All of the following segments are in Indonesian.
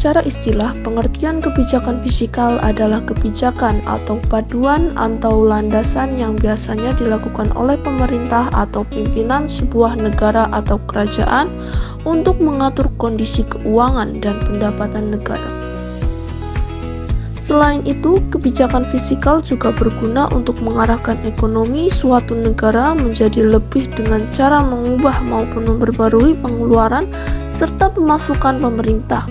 secara istilah, pengertian kebijakan fiskal adalah kebijakan atau paduan atau landasan yang biasanya dilakukan oleh pemerintah atau pimpinan sebuah negara atau kerajaan untuk mengatur kondisi keuangan dan pendapatan negara. Selain itu, kebijakan fiskal juga berguna untuk mengarahkan ekonomi suatu negara menjadi lebih dengan cara mengubah maupun memperbarui pengeluaran serta pemasukan pemerintah.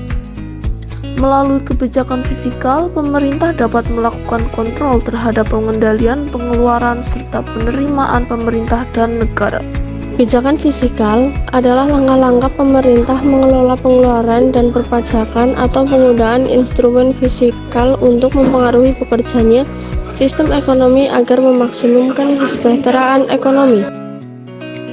Melalui kebijakan fiskal, pemerintah dapat melakukan kontrol terhadap pengendalian pengeluaran serta penerimaan pemerintah dan negara. Kebijakan fiskal adalah langkah-langkah pemerintah mengelola pengeluaran dan perpajakan atau penggunaan instrumen fiskal untuk mempengaruhi bekerjanya sistem ekonomi agar memaksimumkan kesejahteraan ekonomi.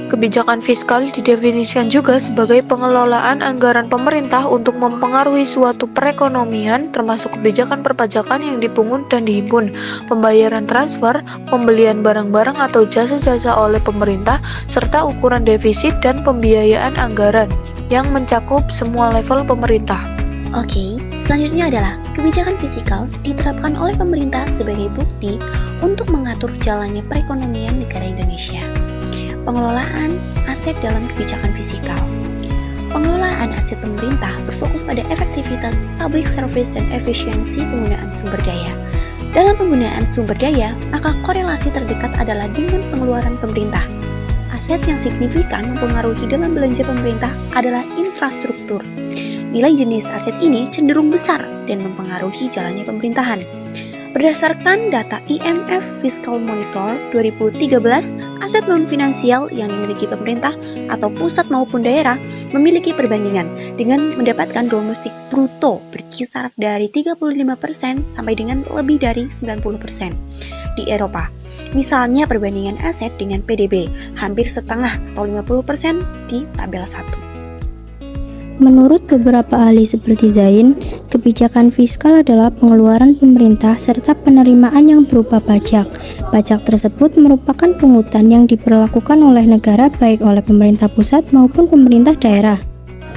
Kebijakan fiskal didefinisikan juga sebagai pengelolaan anggaran pemerintah untuk mempengaruhi suatu perekonomian, termasuk kebijakan perpajakan yang dipungut dan dihimpun, pembayaran transfer, pembelian barang-barang atau jasa-jasa oleh pemerintah, serta ukuran defisit dan pembiayaan anggaran yang mencakup semua level pemerintah. Oke, selanjutnya adalah kebijakan fiskal diterapkan oleh pemerintah sebagai bukti untuk mengatur jalannya perekonomian negara Indonesia. Pengelolaan aset dalam kebijakan fiskal. Pengelolaan aset pemerintah berfokus pada efektivitas public service dan efisiensi penggunaan sumber daya. Dalam penggunaan sumber daya, maka korelasi terdekat adalah dengan pengeluaran pemerintah. Aset yang signifikan mempengaruhi dalam belanja pemerintah adalah infrastruktur. Nilai jenis aset ini cenderung besar dan mempengaruhi jalannya pemerintahan. Berdasarkan data IMF Fiscal Monitor 2013, aset non-finansial yang dimiliki pemerintah atau pusat maupun daerah memiliki perbandingan dengan mendapatkan domestik bruto berkisar dari 35% sampai dengan lebih dari 90% di Eropa. Misalnya perbandingan aset dengan PDB hampir setengah atau 50% di tabel 1. Menurut beberapa ahli seperti Zain, kebijakan fiskal adalah pengeluaran pemerintah serta penerimaan yang berupa pajak. Pajak tersebut merupakan pungutan yang diberlakukan oleh negara baik oleh pemerintah pusat maupun pemerintah daerah.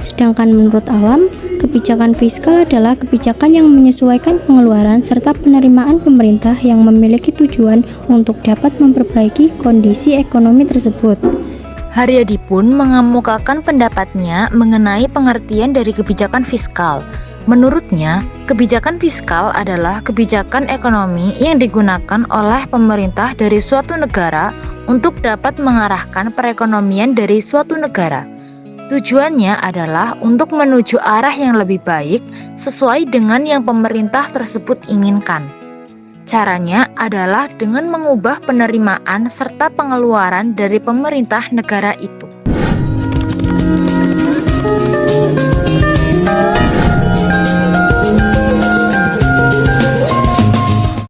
Sedangkan menurut Alam, kebijakan fiskal adalah kebijakan yang menyesuaikan pengeluaran serta penerimaan pemerintah yang memiliki tujuan untuk dapat memperbaiki kondisi ekonomi tersebut. Haryadi pun mengemukakan pendapatnya mengenai pengertian dari kebijakan fiskal. Menurutnya, kebijakan fiskal adalah kebijakan ekonomi yang digunakan oleh pemerintah dari suatu negara untuk dapat mengarahkan perekonomian dari suatu negara. Tujuannya adalah untuk menuju arah yang lebih baik sesuai dengan yang pemerintah tersebut inginkan. Caranya adalah dengan mengubah penerimaan serta pengeluaran dari pemerintah negara itu.